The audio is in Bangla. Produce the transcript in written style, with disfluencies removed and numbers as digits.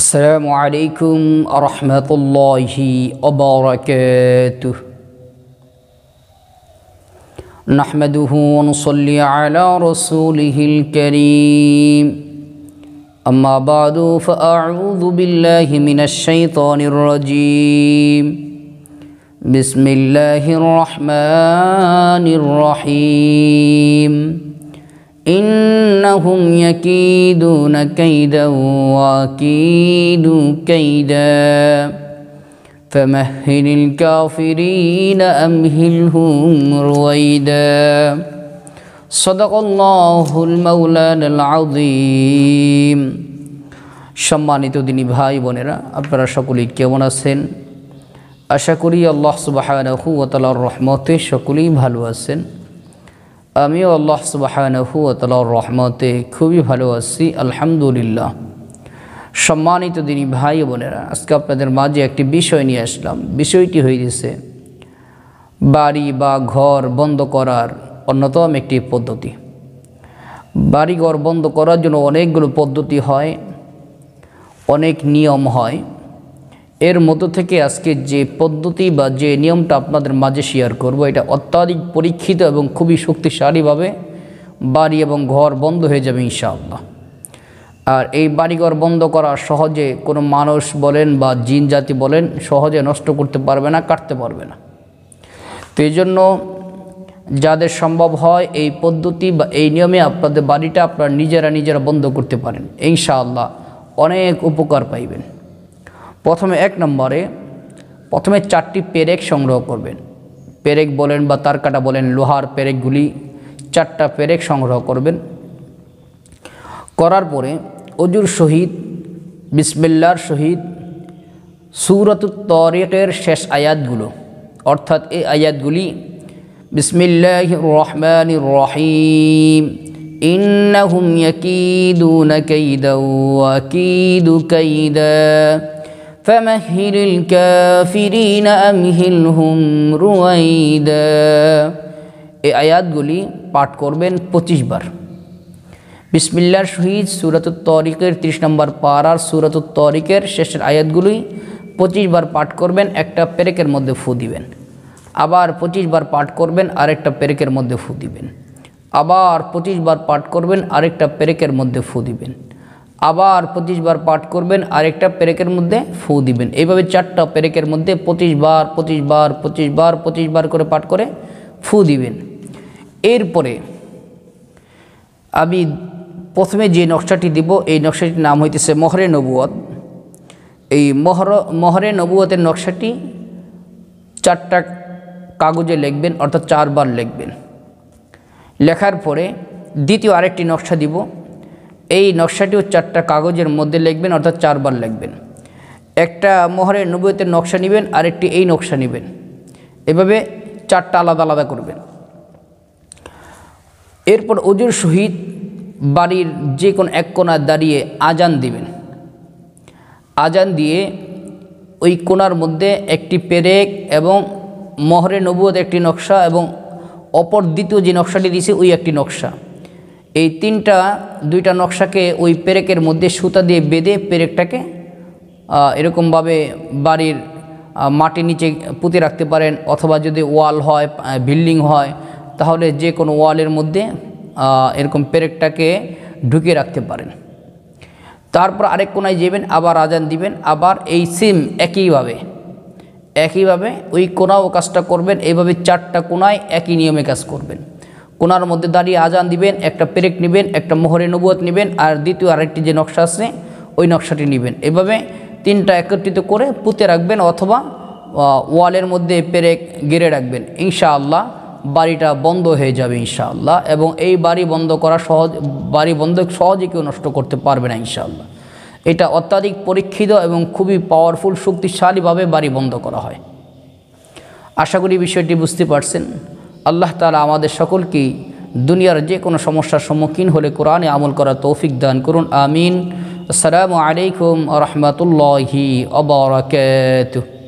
السلام عليكم ورحمة الله وبركاته. نحمده ونصلي على رسوله الكريم. أما بعد فأعوذ بالله من الشيطان الرجيم. بسم الله الرحمن الرحيم. إنهم يكيدون كيدا وأكيد كيدا فمهل الكافرين أمهلهم رويدا. صدق الله المولانا العظيم. সম্মানিত দিনী ভাই বোনেরা, আপনারা সকলেই কেমন আছেন? আশা করি আল্লাহ সুবহানাহু ওয়া তাআলার রহমতে সকলেই ভালো আছেন। আমিও আল্লাহ সুবহানাহু ওয়া তাআলার রহমতে খুবই ভালো আছি, আলহামদুলিল্লাহ। সম্মানিত দিনী ভাই বোনেরা, আজকে আপনাদের মাঝে একটি বিষয় নিয়ে আসলাম। বিষয়টি হইতেছে বাড়ি বা ঘর বন্ধ করার অন্যতম একটি পদ্ধতি। বাড়ি ঘর বন্ধ করার জন্য অনেকগুলো পদ্ধতি হয়, অনেক নিয়ম হয়। এর মধ্য থেকে আজকে যে পদ্ধতি বা যে নিয়মটা আপনাদের মাঝে শেয়ার করব, এটা অত্যাধিক পরীক্ষিত এবং খুবই শক্তিশালীভাবে বাড়ি এবং ঘর বন্ধ হয়ে যাবে ইনশাআল্লাহ। আর এই বাড়িঘর বন্ধ করা সহজে কোনো মানুষ বলেন বা জিন জাতি বলেন সহজে নষ্ট করতে পারবে না, কাটতে পারবে না। তো এই জন্য যাদের সম্ভব হয় এই পদ্ধতি বা এই নিয়মে আপনাদের বাড়িটা আপনারা নিজেরা বন্ধ করতে পারেন, ইনশাআল্লাহ অনেক উপকার পাইবেন। প্রথমে 1 নম্বরে প্রথমে 4টি পেরেক সংগ্রহ করবেন। পেরেক বলেন বা তারকাটা বলেন, লোহার পেরেকগুলি 4টা পেরেক সংগ্রহ করবেন। করার পরে অজুর সহিত বিসমিল্লাহর সহিত সূরাতুত তারিকের শেষ আয়াতগুলো, অর্থাৎ এই আয়াতগুলি বিসমিল্লাহির রহমানির রহিম ইন্নাহুম ইয়াকিদুনা কাইদা ওয়া আকিদু কাইদা ফামাহহিলিল কাফিরিনা আমহিলহুম রুওয়াইদা। এই আয়াতগুলি পাঠ করবেন 25 বার। বিসমিল্লাহর সহিত সূরাতুত তারিকের 30 নম্বর পারার সূরাতুত তারিকের শেষের আয়াতগুলি 25 বার পাঠ করবেন, একটা পেরেকের মধ্যে ফু দিবেন। আবার 25 বার পাঠ করবেন, আরেকটা পেরেকের মধ্যে ফু দিবেন। আবার 25 বার পাঠ করবেন, আরেকটা পেরেকের মধ্যে ফু দিবেন। আবার 25 বার পাঠ করবেন, আরেকটা পেরেকের মধ্যে ফু দিবেন। এইভাবে 4টা পেরেকের মধ্যে 25 বার করে পাঠ করে ফু দিবেন। এরপরে আমি প্রথমে যে নকশাটি দিব, এই নকশাটির নাম হইতেছে মোহরে নবুয়ত। এই মোহরে নবুয়তের নকশাটি 4টা কাগজে লিখবেন, অর্থাৎ 4 বার লিখবেন। লেখার পরে দ্বিতীয় আরেকটি নকশা দিব, এই নকশাটিও 4টা কাগজের মধ্যে লিখবেন, অর্থাৎ 4 বার লিখবেন। একটা মোহরে নবুয়তের নকশা নেবেন, আরেকটি এই নকশা নেবেন। এভাবে 4টা আলাদা আলাদা করবেন। এরপর অজুর সহিত বাড়ির যে কোনো এক কোণায় দাঁড়িয়ে আজান দিবেন। আজান দিয়ে ওই কোণার মধ্যে একটি পেরেক এবং মোহরে নবুয়ত একটি নকশা এবং অপর দ্বিতীয় যে নকশাটি দিয়েছে ওই একটি নকশা, এই 2টা নকশাকে ওই পেরেকের মধ্যে সুতা দিয়ে বেঁধে পেরেকটাকে এরকমভাবে বাড়ির মাটির নিচে পুঁতে রাখতে পারেন, অথবা যদি ওয়াল হয়, বিল্ডিং হয়, তাহলে যে কোনো ওয়ালের মধ্যে এরকম পেরেকটাকে ঢুকিয়ে রাখতে পারেন। তারপর আরেক কোণায় যাবেন, আবার আজান দিবেন, আবার এই সেম একইভাবে ওই কোণাও কাজটা করবেন। এইভাবে 4টা কোণায় একই নিয়মে কাজ করবেন। কোণার মধ্যে দাঁড়িয়ে আজান দিবেন, একটা পেরেক নেবেন, একটা মোহরে নবুয়ত নেবেন, আর দ্বিতীয় আরেকটি যে নকশা আছে ওই নকশাটি নেবেন। এভাবে 3টা একত্রিত করে পুঁতে রাখবেন, অথবা ওয়ালের মধ্যে পেরেক গেড়ে রাখবেন। ইনশাআল্লাহ বাড়িটা বন্ধ হয়ে যাবে ইনশাআল্লাহ। এবং এই বাড়ি বন্ধ করা সহজে কেউ নষ্ট করতে পারবে না ইনশাআল্লাহ। এটা অত্যাধিক পরীক্ষিত এবং খুবই পাওয়ারফুল, শক্তিশালীভাবে বাড়ি বন্ধ করা হয়। আশা করি বিষয়টি বুঝতে পারছেন। আল্লাহ তাআলা আমাদের সকলকেই দুনিয়ার যে কোনো সমস্যার সম্মুখীন হলে কোরআনে আমল করার তৌফিক দান করুন, আমিন। আসসালামু আলাইকুম ওয়া রাহমাতুল্লাহি ওয়া বারাকাতুহু।